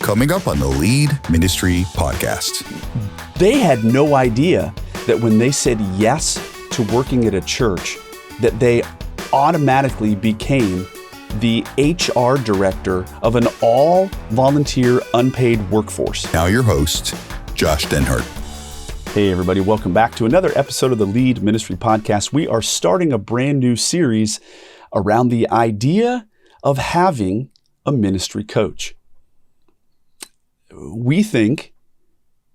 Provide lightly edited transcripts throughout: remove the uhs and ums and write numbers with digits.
coming up on the Lead Ministry Podcast. They had no idea that when they said yes to working at a church, that they automatically became the HR director of an all-volunteer unpaid workforce. Now your host, Josh Denhart. Hey everybody, welcome back to another episode of the Lead Ministry Podcast. We are starting a brand new series around the idea of having a ministry coach. We think,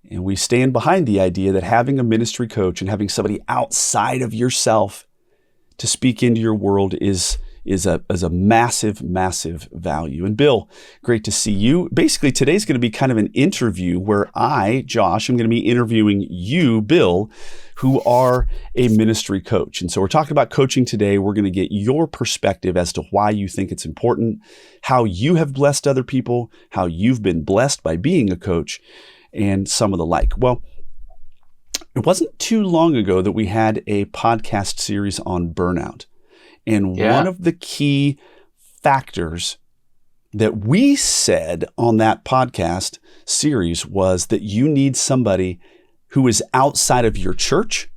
and we stand behind the idea that having a ministry coach and having somebody outside of yourself to speak into your world is a massive, massive value. And Bill, great to see you. Basically, today's going to be kind of an interview where I, Josh, am going to be interviewing you, Bill, who are a ministry coach. And so we're talking about coaching today. We're going to get your perspective as to why you think it's important, how you have blessed other people, how you've been blessed by being a coach, and some of the like. Well, it wasn't too long ago that we had a podcast series on burnout. And one of the key factors that we said on that podcast series was that you need somebody who is outside of your church,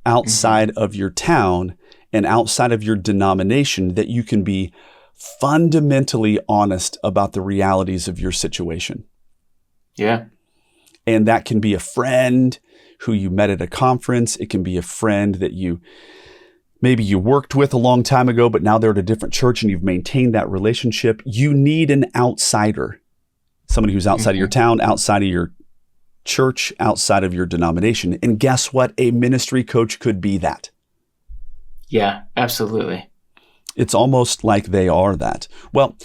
outside of your town, and outside of your denomination, that you can be fundamentally honest about the realities of your situation. Yeah. And that can be a friend who you met at a conference. It can be a friend that maybe you worked with a long time ago, but now they're at a different church and you've maintained that relationship. You need an outsider, somebody who's outside of your town, outside of your church, outside of your denomination. And guess what? A ministry coach could be that. Yeah, absolutely. It's almost like they are that. Well,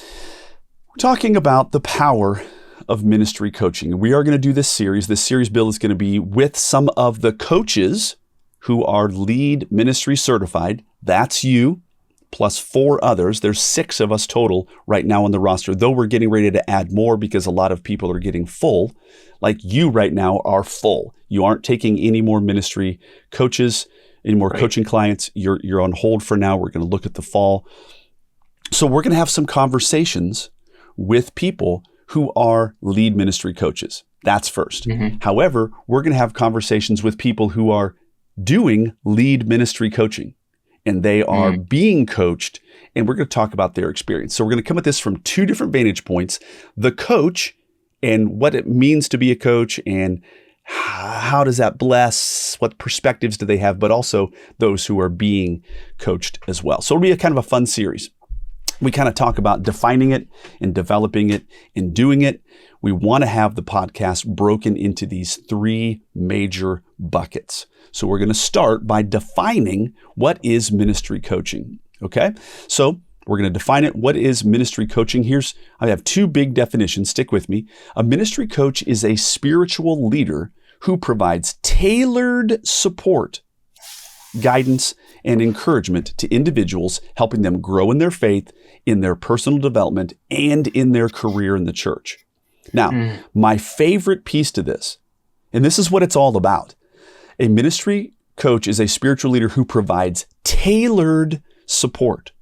we're talking about the power of ministry coaching. We are going to do this series. This series, Bill, is going to be with some of the coaches who are lead ministry certified. That's you, plus 4 others. There's 6 of us total right now on the roster, though we're getting ready to add more because a lot of people are getting full. Like you right now are full. You aren't taking any more ministry coaches, any more coaching clients. You're on hold for now. We're going to look at the fall. So we're going to have some conversations with people who are lead ministry coaches. That's first. However, we're going to have conversations with people who are doing lead ministry coaching, and they are being coached, and we're going to talk about their experience. So we're going to come at this from 2 different vantage points: the coach and what it means to be a coach, and how does that bless, what perspectives do they have, but also those who are being coached as well. So it'll be a kind of a fun series. We kind of talk about defining it and developing it and doing it. We want to have the podcast broken into these 3 major buckets. So we're going to start by defining what is ministry coaching. Okay? So we're going to define it. What is ministry coaching? I have 2 big definitions. Stick with me. A ministry coach is a spiritual leader who provides tailored support, guidance, and encouragement to individuals, helping them grow in their faith, in their personal development, and in their career in the church. Now, my favorite piece to this, and this is what it's all about. A ministry coach is a spiritual leader who provides tailored support.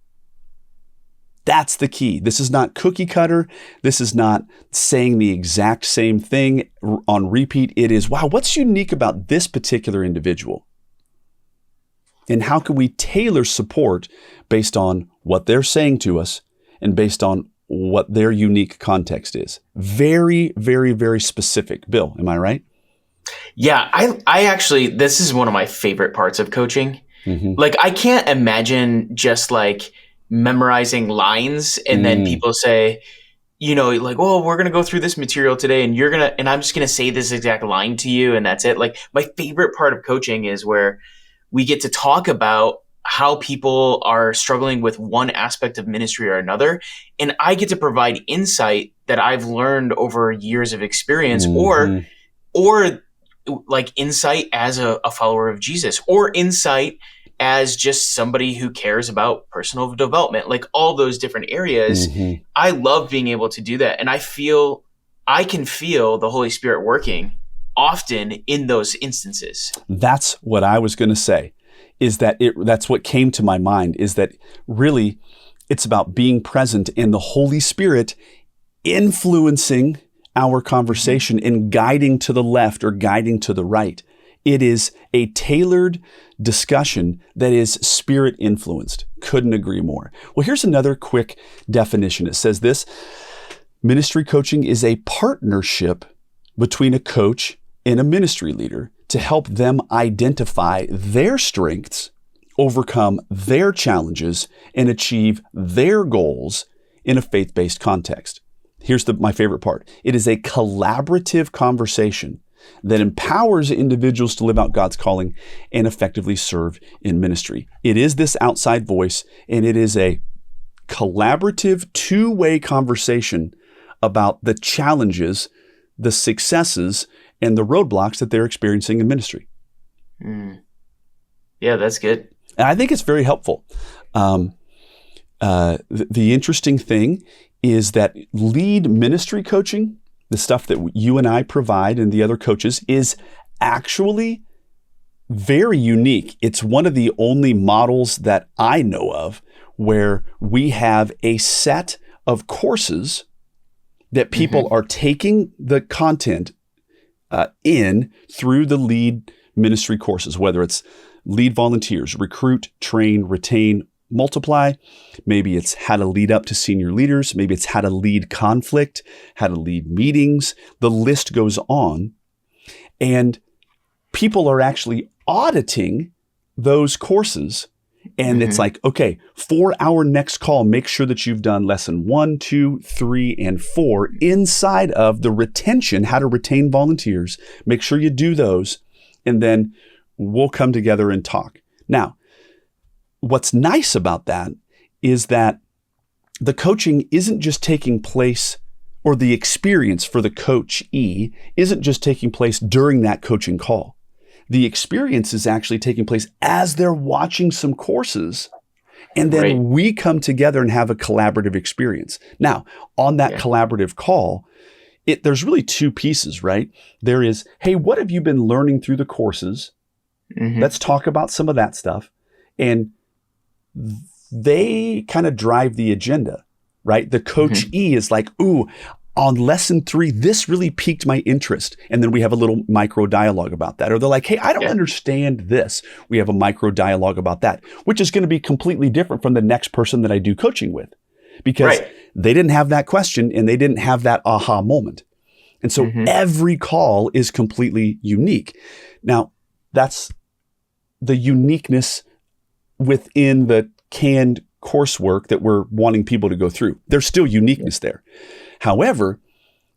That's the key. This is not cookie cutter. This is not saying the exact same thing on repeat. It is, wow, what's unique about this particular individual? And how can we tailor support based on what they're saying to us and based on what their unique context is? Very, very, very specific. Bill, am I right? Yeah, I actually, this is one of my favorite parts of coaching. Like, I can't imagine just like memorizing lines and then people say, like, oh, we're going to go through this material today and I'm just going to say this exact line to you and that's it. Like, my favorite part of coaching is where we get to talk about how people are struggling with one aspect of ministry or another. And I get to provide insight that I've learned over years of experience or like insight as a follower of Jesus, or insight as just somebody who cares about personal development, like all those different areas. I love being able to do that. And I can feel the Holy Spirit working often in those instances. That's what I was going to say, is that that's what came to my mind, is that really it's about being present and the Holy Spirit influencing our conversation in guiding to the left or guiding to the right. It is a tailored discussion that is spirit influenced. Couldn't agree more. Well, here's another quick definition. It says this: ministry coaching is a partnership between a coach and a ministry leader to help them identify their strengths, overcome their challenges, and achieve their goals in a faith-based context. Here's my favorite part. It is a collaborative conversation that empowers individuals to live out God's calling and effectively serve in ministry. It is this outside voice, and it is a collaborative, two-way conversation about the challenges, the successes, and the roadblocks that they're experiencing in ministry. Yeah, that's good. And I think it's very helpful. The interesting thing is that lead ministry coaching, the stuff that you and I provide and the other coaches, is actually very unique. It's one of the only models that I know of where we have a set of courses that people are taking the content in through the lead ministry courses, whether it's lead volunteers, recruit, train, retain, multiply. Maybe it's how to lead up to senior leaders. Maybe it's how to lead conflict, how to lead meetings. The list goes on. And people are actually auditing those courses. And it's like, okay, for our next call, make sure that you've done lesson 1, 2, 3, and 4 inside of the retention, how to retain volunteers. Make sure you do those. And then we'll come together and talk. Now, what's nice about that is that the coaching isn't just taking place, or the experience for the coachee isn't just taking place during that coaching call. The experience is actually taking place as they're watching some courses, and then we come together and have a collaborative experience. Now, on that collaborative call, there's really two pieces, right? There is, hey, what have you been learning through the courses? Let's talk about some of that stuff. And they kind of drive the agenda, right? The coachee is like, ooh, on lesson 3, this really piqued my interest. And then we have a little micro dialogue about that. Or they're like, hey, I don't understand this. We have a micro dialogue about that, which is going to be completely different from the next person that I do coaching with, because they didn't have that question and they didn't have that aha moment. And so every call is completely unique. Now, that's the uniqueness within the canned coursework that we're wanting people to go through. There's still uniqueness there. However,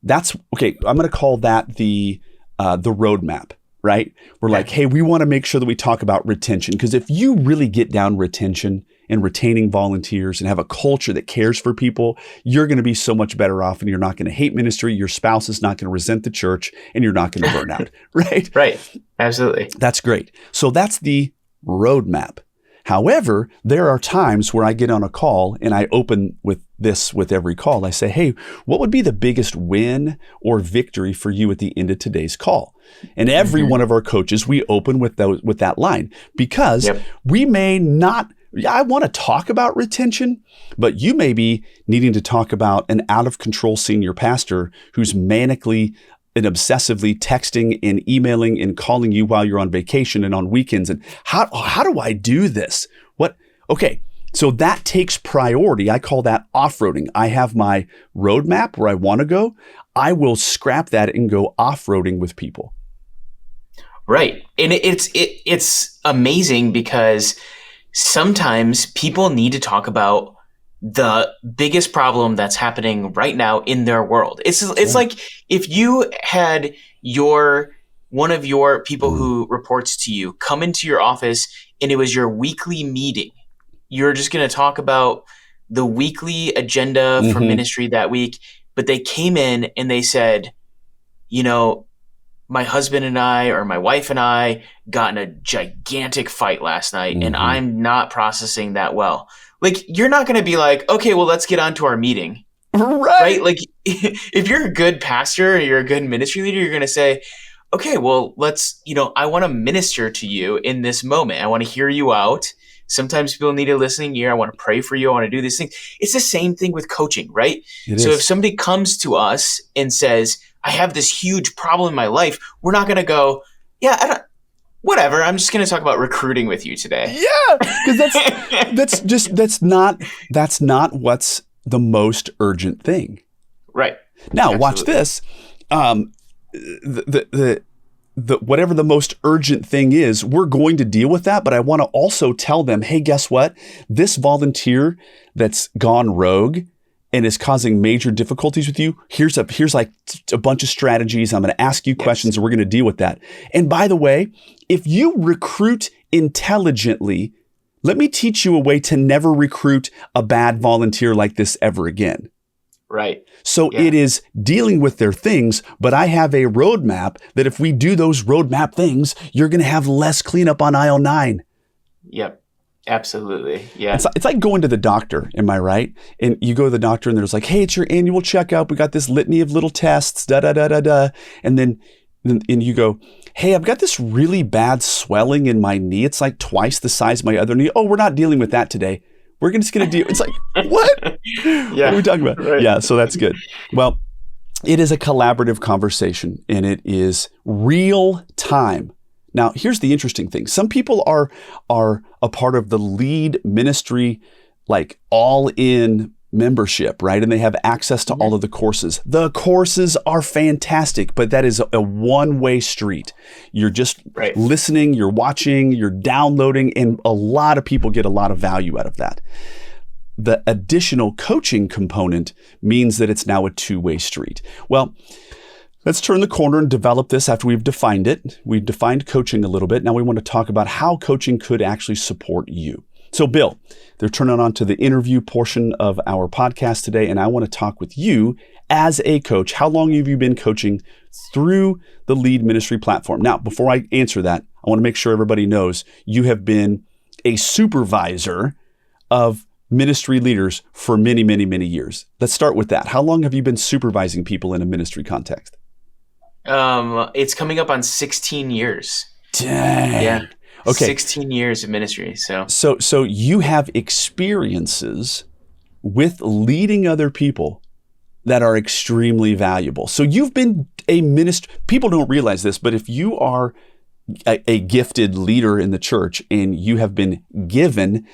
that's okay. I'm going to call that the roadmap, right? We're like, hey, we want to make sure that we talk about retention, because if you really get down retention and retaining volunteers and have a culture that cares for people, you're going to be so much better off, and you're not going to hate ministry. Your spouse is not going to resent the church, and you're not going to burn out, right? Right. Absolutely. That's great. So that's the roadmap. However, there are times where I get on a call and I open with this with every call. I say, hey, what would be the biggest win or victory for you at the end of today's call? And every one of our coaches, we open with that line, because we may not, I want to talk about retention, but you may be needing to talk about an out of control senior pastor who's manically and obsessively texting and emailing and calling you while you're on vacation and on weekends. And how do I do this? Okay. So that takes priority. I call that off-roading. I have my roadmap where I want to go. I will scrap that and go off-roading with people. Right. And it's amazing, because sometimes people need to talk about the biggest problem that's happening right now in their world. It's like if you had one of your people who reports to you come into your office and it was your weekly meeting. You're just going to talk about the weekly agenda for ministry that week. But they came in and they said, my husband and I, or my wife and I, got in a gigantic fight last night, and I'm not processing that well. Like, you're not going to be like, okay, well, let's get on to our meeting. Right? Like, if you're a good pastor or you're a good ministry leader, you're going to say, okay, well, let's, I want to minister to you in this moment. I want to hear you out Sometimes people need a listening ear. I want to pray for you. I want to do these things. It's the same thing with coaching, right? It so is. if somebody comes to us and says, I have this huge problem in my life, we're not going to go, whatever. I'm just going to talk about recruiting with you today. Yeah, because that's not what's the most urgent thing. Right. Now, Absolutely. watch this. The whatever the most urgent thing is, we're going to deal with that. But I want to also tell them, hey, guess what? This volunteer that's gone rogue and is causing major difficulties with you, here's like a bunch of strategies. I'm going to ask you questions and we're going to deal with that. And by the way, if you recruit intelligently, let me teach you a way to never recruit a bad volunteer like this ever again. Right. So it is dealing with their things, but I have a roadmap that if we do those roadmap things, you're going to have less cleanup on aisle 9. Yep. Absolutely. Yeah. It's like going to the doctor. Am I right? And you go to the doctor and there's like, hey, it's your annual checkup. We got this litany of little tests, And then you go, hey, I've got this really bad swelling in my knee. It's like twice the size of my other knee. Oh, we're not dealing with that today. We're just going to deal. It's like, what? What are we talking about? Right. Yeah. So that's good. Well, it is a collaborative conversation and it is real time. Now, here's the interesting thing. Some people are a part of the lead ministry, like all in membership, right? And they have access to all of the courses. The courses are fantastic, but that is a one-way street. You're just listening, you're watching, you're downloading, and a lot of people get a lot of value out of that. The additional coaching component means that it's now a two-way street. Well, let's turn the corner and develop this after we've defined it. We've defined coaching a little bit. Now we want to talk about how coaching could actually support you. So Bill, they're turning on to the interview portion of our podcast today, and I want to talk with you as a coach. How long have you been coaching through the Lead Ministry platform? Now, before I answer that, I want to make sure everybody knows you have been a supervisor of ministry leaders for many, many, many years. Let's start with that. How long have you been supervising people in a ministry context? It's coming up on 16 years. Dang. Yeah. Okay. 16 years of ministry. So you have experiences with leading other people that are extremely valuable. So you've been a minister. People don't realize this, but if you are a gifted leader in the church and you have been given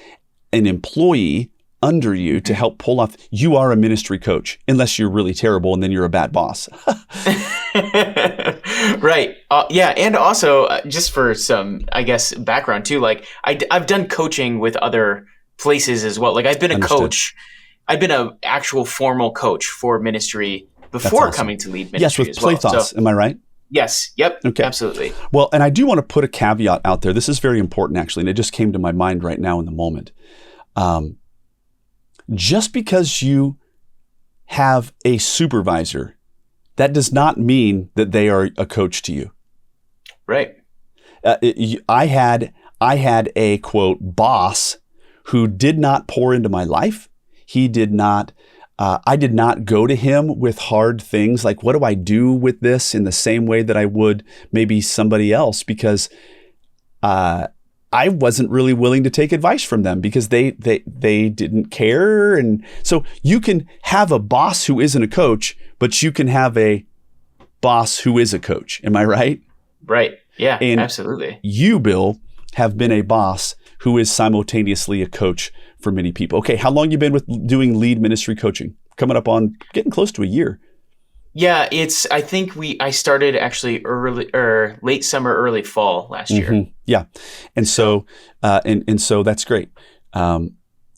an employee under you to help pull off, you are a ministry coach, unless you're really terrible and then you're a bad boss. Right. Yeah. And also just for some, I guess, background too, like I've done coaching with other places as well. Like I've been a coach. I've been an actual formal coach for ministry before coming to Lead Ministry. Yes, with as well. Plathos. So, am I right? yes. Yep. Okay. Absolutely. Well, and I do want to put a caveat out there. This is very important, actually, and it just came to my mind right now in the moment. Just because you have a supervisor, that does not mean that they are a coach to you. Right. I had a, quote, boss who did not pour into my life. He did not, I did not go to him with hard things like, what do I do with this, in the same way that I would maybe somebody else, because I wasn't really willing to take advice from them because they didn't care. And so you can have a boss who isn't a coach, but you can have a boss who is a coach. Am I right? Right. Yeah, and absolutely. You, Bill, have been a boss who is simultaneously a coach for many people. Okay. How long you been with doing lead ministry coaching? Coming up on getting close to a year. Yeah, I think I started actually late summer, early fall last year. Mm-hmm. Yeah. And so that's great.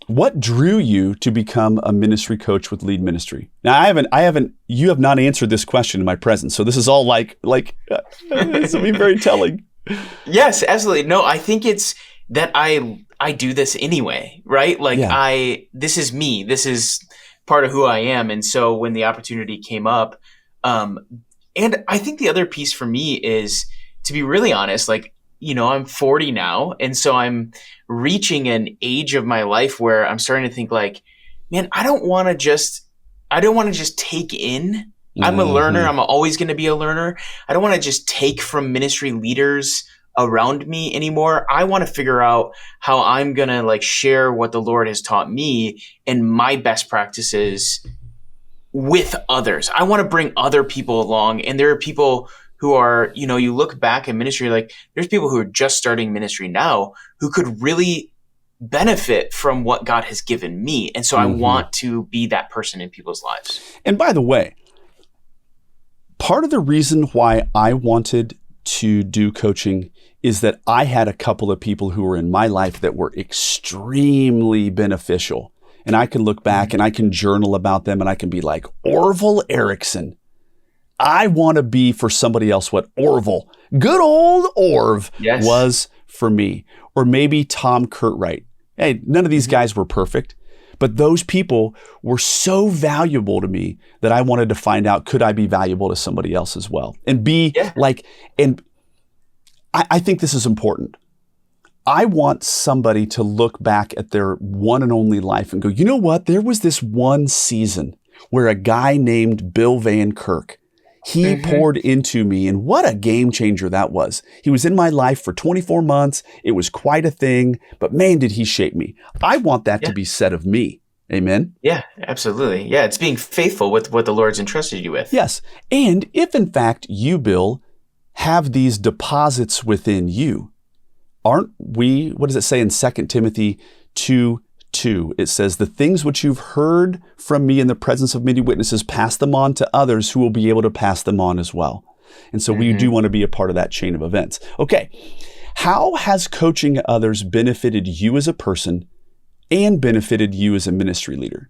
What drew you to become a ministry coach with Lead Ministry? Now, you have not answered this question in my presence. So this is all like this will be very telling. Yes, absolutely. No, I think it's that I do this anyway, right? Like this is me. This is part of who I am. And so when the opportunity came up, and I think the other piece for me is, to be really honest, like, I'm 40 now. And so I'm reaching an age of my life where I'm starting to think like, man, I don't want to just take in. I'm a learner. I'm always going to be a learner. I don't want to just take from ministry leaders around me anymore. I want to figure out how I'm going to like share what the Lord has taught me and my best practices with others. I want to bring other people along. And there are people who are, you know, you look back in ministry, like there's people who are just starting ministry now who could really benefit from what God has given me. And so I want to be that person in people's lives. And by the way, part of the reason why I wanted to do coaching is that I had a couple of people who were in my life that were extremely beneficial. And I can look back and I can journal about them and I can be like, Orville Erickson. I want to be for somebody else what Orville, good old Orv, was for me. Or maybe Tom Curtright. Hey, none of these guys were perfect, but those people were so valuable to me that I wanted to find out, could I be valuable to somebody else as well? And be like, and I think this is important. I want somebody to look back at their one and only life and go, you know what? There was this one season where a guy named Bill Van Kirk, he poured into me, and what a game changer that was. He was in my life for 24 months. It was quite a thing, but man, did he shape me. I want that to be said of me. Amen? Yeah, absolutely. Yeah, it's being faithful with what the Lord's entrusted you with. Yes. And if in fact you, Bill, have these deposits within you, aren't we, what does it say in 2 Timothy 2:2? It says, the things which you've heard from me in the presence of many witnesses, pass them on to others who will be able to pass them on as well. And so we do want to be a part of that chain of events. Okay. How has coaching others benefited you as a person and benefited you as a ministry leader?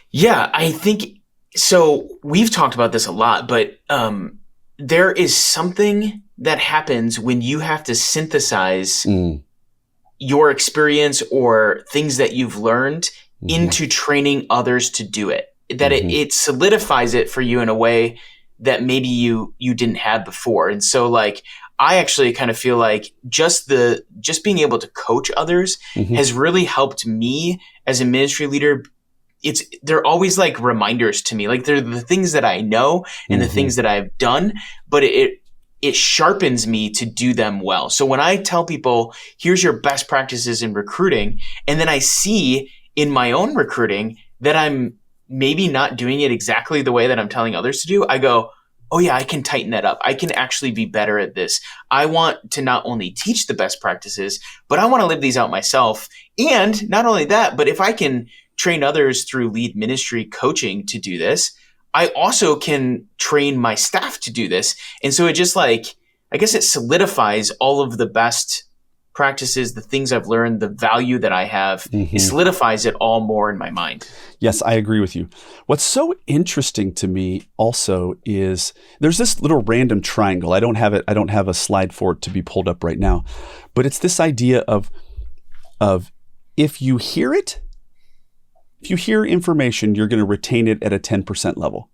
Yeah, I think so. We've talked about this a lot, but there is something that happens when you have to synthesize your experience or things that you've learned into training others to do it. That it solidifies it for you in a way that maybe you didn't have before. And so like, I actually kind of feel like just being able to coach others has really helped me as a ministry leader. They're always like reminders to me, like they're the things that I know and the things that I've done, but it sharpens me to do them well. So when I tell people, here's your best practices in recruiting, and then I see in my own recruiting that I'm maybe not doing it exactly the way that I'm telling others to do, I go, oh yeah, I can tighten that up. I can actually be better at this. I want to not only teach the best practices, but I want to live these out myself. And not only that, but if I can train others through lead ministry coaching to do this, I also can train my staff to do this. And so it just like, I guess it solidifies all of the best practices, the things I've learned, the value that I have. It solidifies it all more in my mind. Yes, I agree with you. What's so interesting to me also is there's this little random triangle. I don't have a slide for it to be pulled up right now, but it's this idea of if you hear it, if you hear information, you're going to retain it at a 10% level.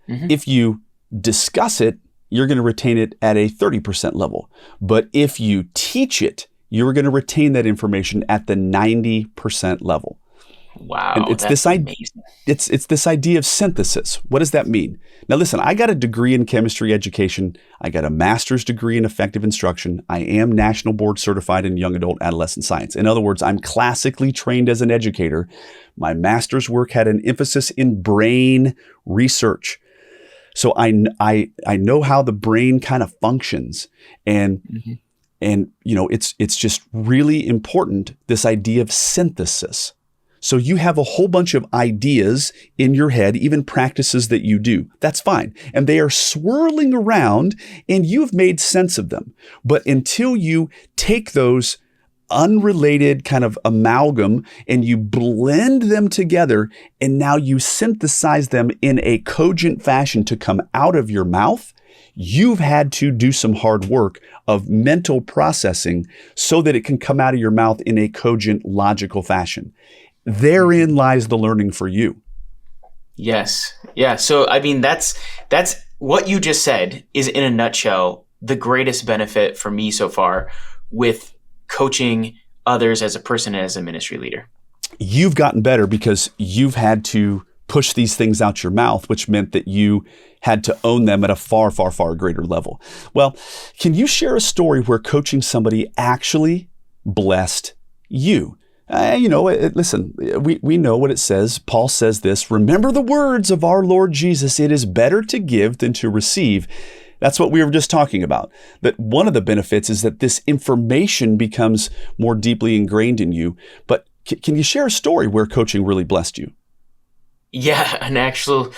If you discuss it, you're going to retain it at a 30% level. But if you teach it, you're going to retain that information at the 90% level. Wow, and it's this idea. It's this idea of synthesis. What does that mean? Now, listen. I got a degree in chemistry education. I got a master's degree in effective instruction. I am national board certified in young adult adolescent science. In other words, I'm classically trained as an educator. My master's work had an emphasis in brain research. So I know how the brain kind of functions, and you know it's just really important, this idea of synthesis. So you have a whole bunch of ideas in your head, even practices that you do. That's fine. And they are swirling around and you've made sense of them. But until you take those unrelated kind of amalgam and you blend them together and now you synthesize them in a cogent fashion to come out of your mouth, you've had to do some hard work of mental processing so that it can come out of your mouth in a cogent, logical fashion. Therein lies the learning for you. Yes. Yeah. So, I mean, that's what you just said is in a nutshell, the greatest benefit for me so far with coaching others as a person and as a ministry leader. You've gotten better because you've had to push these things out your mouth, which meant that you had to own them at a far, far, far greater level. Well, can you share a story where coaching somebody actually blessed you? Listen, we know what it says. Paul says this: remember the words of our Lord Jesus, it is better to give than to receive. That's what we were just talking about. That one of the benefits is that this information becomes more deeply ingrained in you. But can you share a story where coaching really blessed you? Yeah, an actual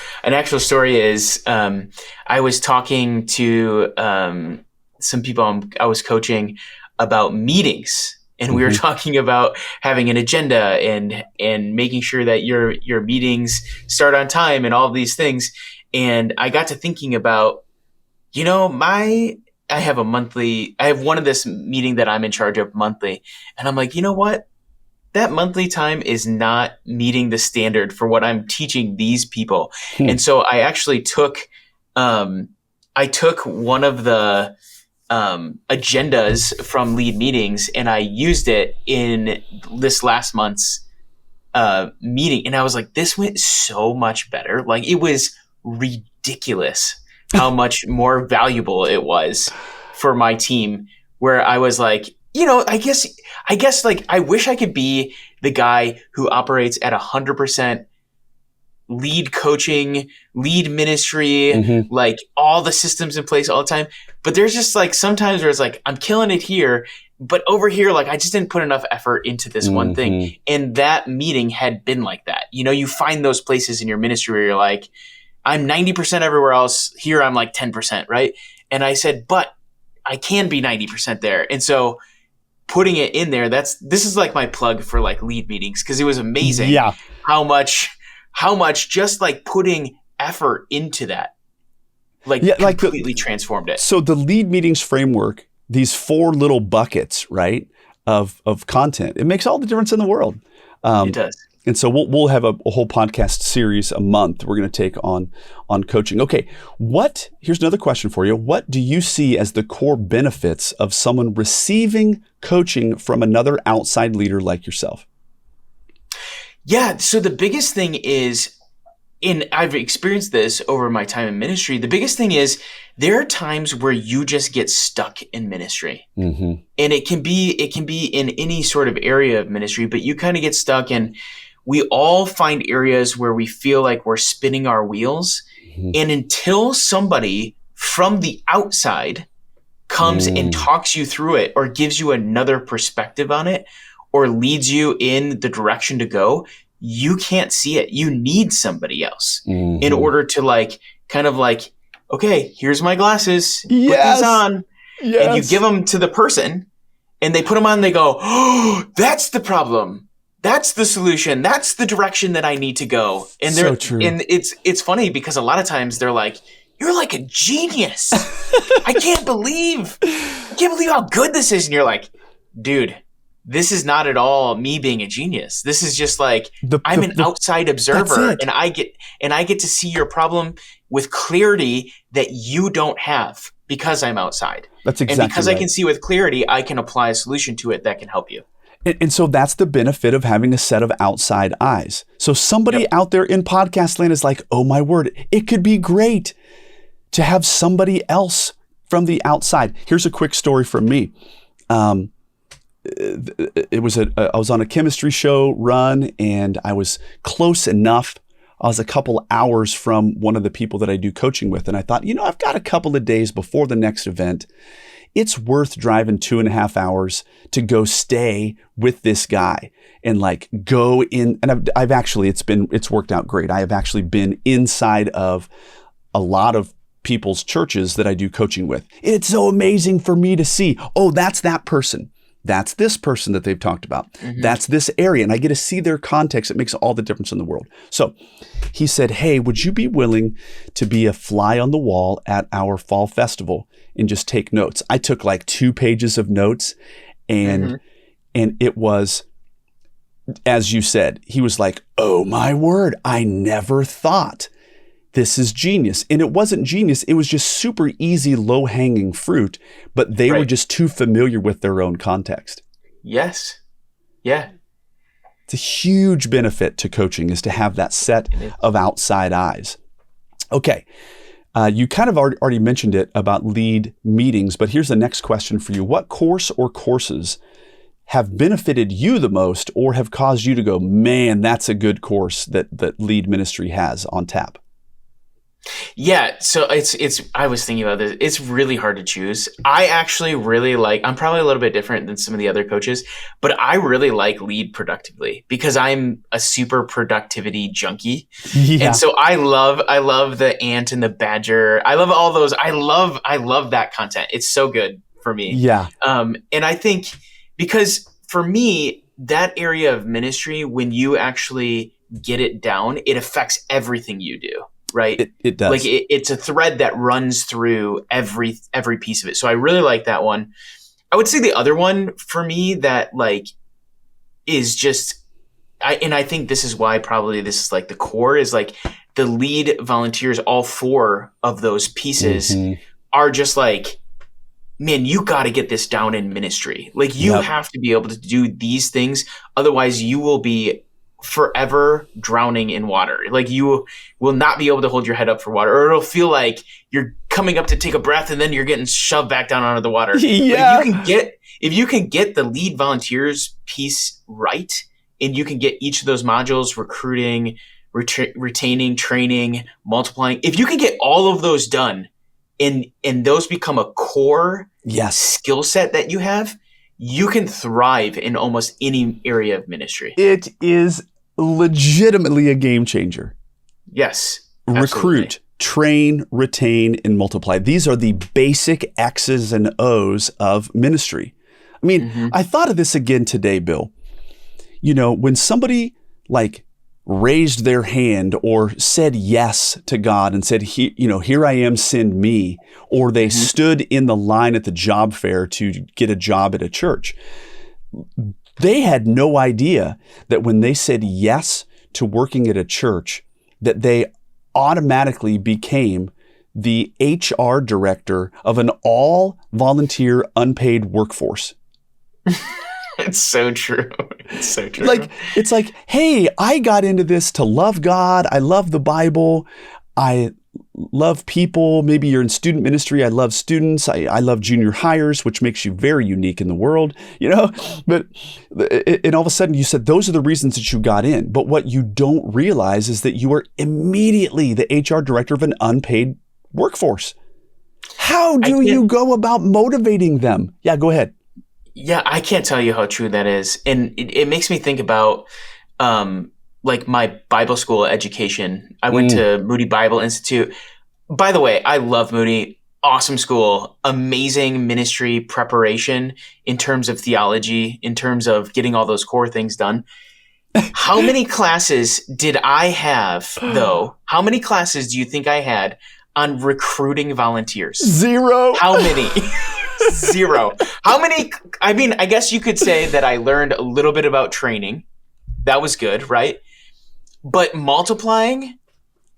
story is I was talking to some people I was coaching about meetings. And we were talking about having an agenda and making sure that your meetings start on time and all of these things. And I got to thinking about, I have one of this meeting that I'm in charge of monthly. And I'm like, you know what? That monthly time is not meeting the standard for what I'm teaching these people. And so I actually took one of the agendas from lead meetings, and I used it in this last month's meeting. And I was like, this went so much better. Like, it was ridiculous how much more valuable it was for my team, where I was like, I guess like, I wish I could be the guy who operates at 100% lead coaching, lead ministry, like all the systems in place all the time. But there's just like sometimes where it's like, I'm killing it here, but over here, like I just didn't put enough effort into this one thing. And that meeting had been like that. You find those places in your ministry where you're like, I'm 90% everywhere else. Here I'm like 10%, right? And I said, but I can be 90% there. And so putting it in there, this is like my plug for like lead meetings, because it was amazing how much just like putting effort into that, completely transformed it. So the lead meetings framework, these 4 little buckets, right, of content, it makes all the difference in the world. It does. And so we'll have a whole podcast series a month we're going to take on coaching. Okay, here's another question for you. What do you see as the core benefits of someone receiving coaching from another outside leader like yourself? Yeah, so the biggest thing is, and I've experienced this over my time in ministry, the biggest thing is there are times where you just get stuck in ministry. And it can be in any sort of area of ministry, but you kind of get stuck, and we all find areas where we feel like we're spinning our wheels. And until somebody from the outside comes and talks you through it, or gives you another perspective on it, or leads you in the direction to go, you can't see it. You need somebody else in order to okay, here's my glasses. Put these on. Yes. And you give them to the person, and they put them on, and they go, oh, that's the problem. That's the solution. That's the direction that I need to go. And so true. And it's funny because a lot of times they're like, you're like a genius. I can't believe how good this is. And you're like, dude, this is not at all me being a genius. This is just like, I'm an outside observer, and I get to see your problem with clarity that you don't have because I'm outside. That's exactly And because right. I can see with clarity, I can apply a solution to it that can help you. And so that's the benefit of having a set of outside eyes. So somebody out there in podcast land is like, oh my word, it could be great to have somebody else from the outside. Here's a quick story from me. I was on a chemistry show run, and I was close enough. I was a couple hours from one of the people that I do coaching with. And I thought, I've got a couple of days before the next event. It's worth driving 2.5 hours to go stay with this guy and go in. And I've actually, it's worked out great. I have actually been inside of a lot of people's churches that I do coaching with. It's so amazing for me to see, oh, that's that person. That's this person that they've talked about. That's this area. And I get to see their context. It makes all the difference in the world. So he said, hey, would you be willing to be a fly on the wall at our fall festival and just take notes? I took 2 pages of notes, and it was, as you said, he was like, oh my word, I never thought. This is genius. And it wasn't genius. It was just super easy, low-hanging fruit, but they were just too familiar with their own context. Yes. Yeah. It's a huge benefit to coaching is to have that set of outside eyes. Okay. You kind of already mentioned it about lead meetings, but here's the next question for you. What course or courses have benefited you the most or have caused you to go, man, that's a good course that lead ministry has on tap? Yeah, so I was thinking about this. It's really hard to choose. I actually really I'm probably a little bit different than some of the other coaches, but I really like Lead Productively because I'm a super productivity junkie. Yeah. And so I love the ant and the badger. I love all those. I love that content. It's so good for me. Yeah. And I think because for me, that area of ministry, when you actually get it down, it affects everything you do. Right. It does. Like it's a thread that runs through every piece of it. So I really like that one. I would say the other one for me that is just, I think this is why probably this is the core is the lead volunteers, all 4 of those pieces are just man, you got to get this down in ministry. You have to be able to do these things. Otherwise you will be forever drowning in water. You will not be able to hold your head up for water, or it'll feel like you're coming up to take a breath and then you're getting shoved back down onto the water. Yeah. If you can get the lead volunteers piece right, and you can get each of those modules, recruiting, retaining, training, multiplying, if you can get all of those done and those become a core skill set that you have, you can thrive in almost any area of ministry. It is legitimately a game changer. Yes. Absolutely. Recruit, train, retain, and multiply. These are the basic X's and O's of ministry. I mean, I thought of this again today, Bill. When somebody raised their hand or said yes to God and said, here I am, send me, or they stood in the line at the job fair to get a job at a church. They had no idea that when they said yes to working at a church, that they automatically became the HR director of an all volunteer unpaid workforce. It's so true. It's so true. It's hey, I got into this to love God. I love the Bible. I love people. Maybe you're in student ministry. I love students. I love junior hires, which makes you very unique in the world, but and all of a sudden you said those are the reasons that you got in. But what you don't realize is that you are immediately the HR director of an unpaid workforce. How do you go about motivating them? Yeah, go ahead. Yeah, I can't tell you how true that is. And it makes me think about my Bible school education. I went to Moody Bible Institute. By the way, I love Moody. Awesome school, amazing ministry preparation in terms of theology, in terms of getting all those core things done. How many classes did I have, though? How many classes do you think I had on recruiting volunteers? 0. How many? 0. How many? I mean, I guess you could say that I learned a little bit about training. That was good, right? But multiplying,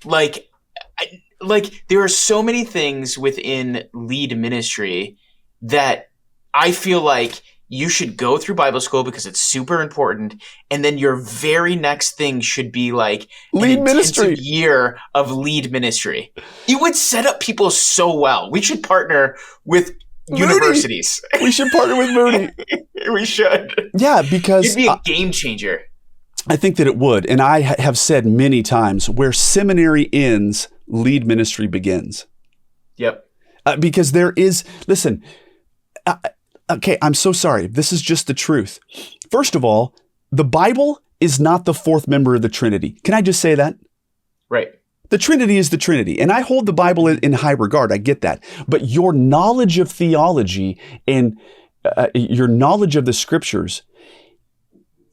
there are so many things within lead ministry that I feel like you should go through Bible school because it's super important. And then your very next thing should be lead ministry year of lead ministry. It would set up people so well. We should partner with universities. We should partner with Moody. We should. Yeah, because it'd be a game changer. I think that it would. And I have said many times, where seminary ends, lead ministry begins. Yep. Because there is, listen, okay, I'm so sorry. This is just the truth. First of all, the Bible is not the 4th member of the Trinity. Can I just say that? Right. The Trinity is the Trinity, and I hold the Bible in high regard. I get that. But your knowledge of theology and your knowledge of the scriptures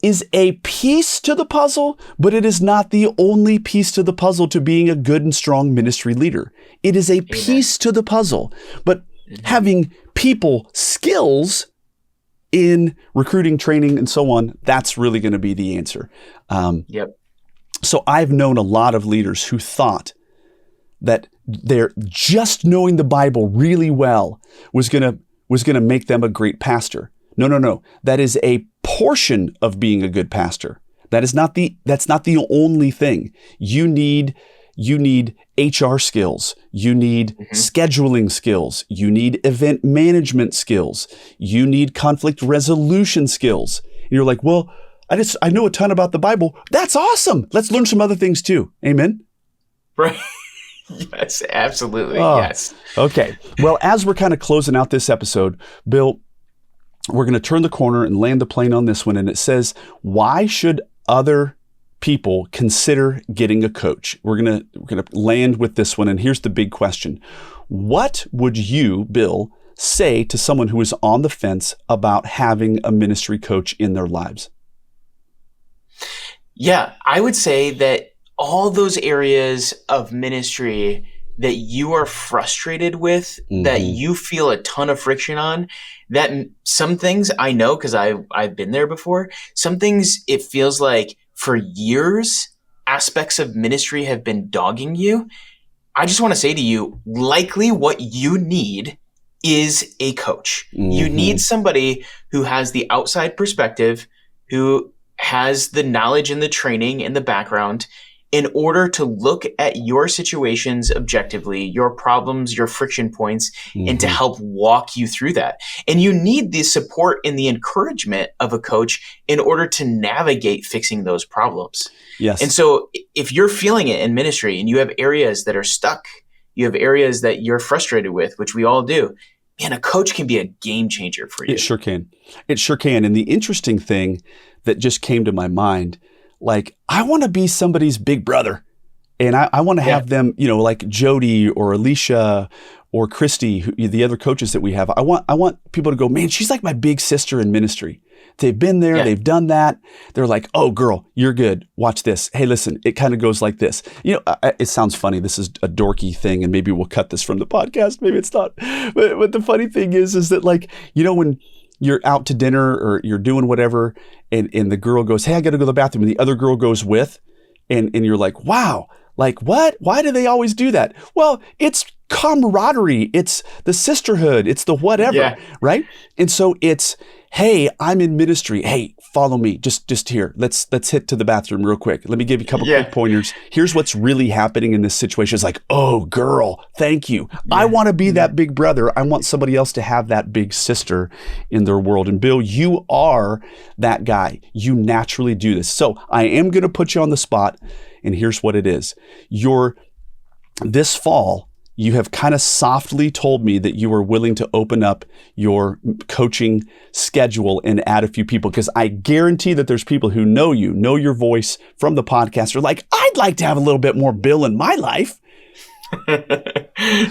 is a piece to the puzzle, but it is not the only piece to the puzzle to being a good and strong ministry leader. It is a piece to the puzzle, but having people skills in recruiting, training, and so on, that's really going to be the answer. Yep. So I've known a lot of leaders who thought that they're just knowing the Bible really well was going to make them a great pastor. No. That is a portion of being a good pastor. That's not the only thing. You need HR skills. You need scheduling skills. You need event management skills. You need conflict resolution skills. And you're like, well, I know a ton about the Bible. That's awesome. Let's learn some other things too. Amen. Right. Yes, absolutely. Yes. Okay. Well, as we're kind of closing out this episode, Bill, we're going to turn the corner and land the plane on this one. And it says, why should other people consider getting a coach? We're going to land with this one. And here's the big question. What would you, Bill, say to someone who is on the fence about having a ministry coach in their lives? Yeah, I would say that all those areas of ministry that you are frustrated with, that you feel a ton of friction on, that some things I know because I've been there before, some things it feels like for years, aspects of ministry have been dogging you. I just want to say to you, likely what you need is a coach. You need somebody who has the outside perspective, who has the knowledge and the training and the background in order to look at your situations objectively, your problems, your friction points, and to help walk you through that. And you need the support and the encouragement of a coach in order to navigate fixing those problems. Yes. And so if you're feeling it in ministry and you have areas that are stuck, you have areas that you're frustrated with, which we all do, man, a coach can be a game changer for you. It sure can. It sure can. And the interesting thing that just came to my mind, like, I want to be somebody's big brother, and I want to have them, like Jody or Alicia or Christy, the other coaches that we have. I want people to go, man, she's like my big sister in ministry. They've been there, they've done that. They're like, oh, girl, you're good. Watch this. Hey, listen, it kind of goes like this. It sounds funny. This is a dorky thing, and maybe we'll cut this from the podcast. Maybe it's not. But the funny thing is that, like, when you're out to dinner or you're doing whatever, and the girl goes, hey, I got to go to the bathroom, and the other girl goes with, and you're like, wow, like what? Why do they always do that? Well, it's camaraderie. It's the sisterhood. It's the whatever, right? And so it's, hey, I'm in ministry. Hey, follow me. Just here. Let's hit to the bathroom real quick. Let me give you a couple quick pointers. Here's what's really happening in this situation. It's like, oh, girl, thank you. I want to be that big brother. I want somebody else to have that big sister in their world. And Bill, you are that guy. You naturally do this. So I am going to put you on the spot. And here's what it is. This fall, you have kind of softly told me that you are willing to open up your coaching schedule and add a few people, because I guarantee that there's people who know you, know your voice from the podcast, are like, I'd like to have a little bit more Bill in my life.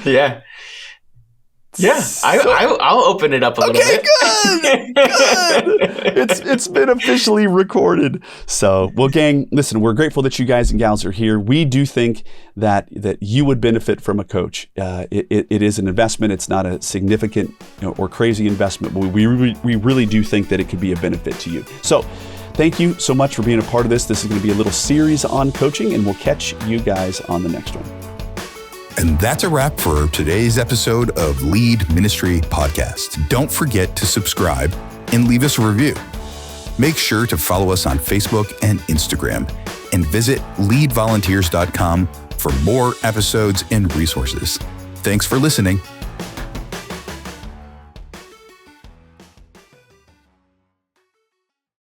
Yeah. Yeah, I'll open it up a little bit. Okay, good. It's been officially recorded. So, well, gang, listen, we're grateful that you guys and gals are here. We do think that you would benefit from a coach. It is an investment. It's not a significant or crazy investment, but we really do think that it could be a benefit to you. So, thank you so much for being a part of this. This is going to be a little series on coaching, and we'll catch you guys on the next one. And that's a wrap for today's episode of Lead Ministry Podcast. Don't forget to subscribe and leave us a review. Make sure to follow us on Facebook and Instagram, and visit leadvolunteers.com for more episodes and resources. Thanks for listening.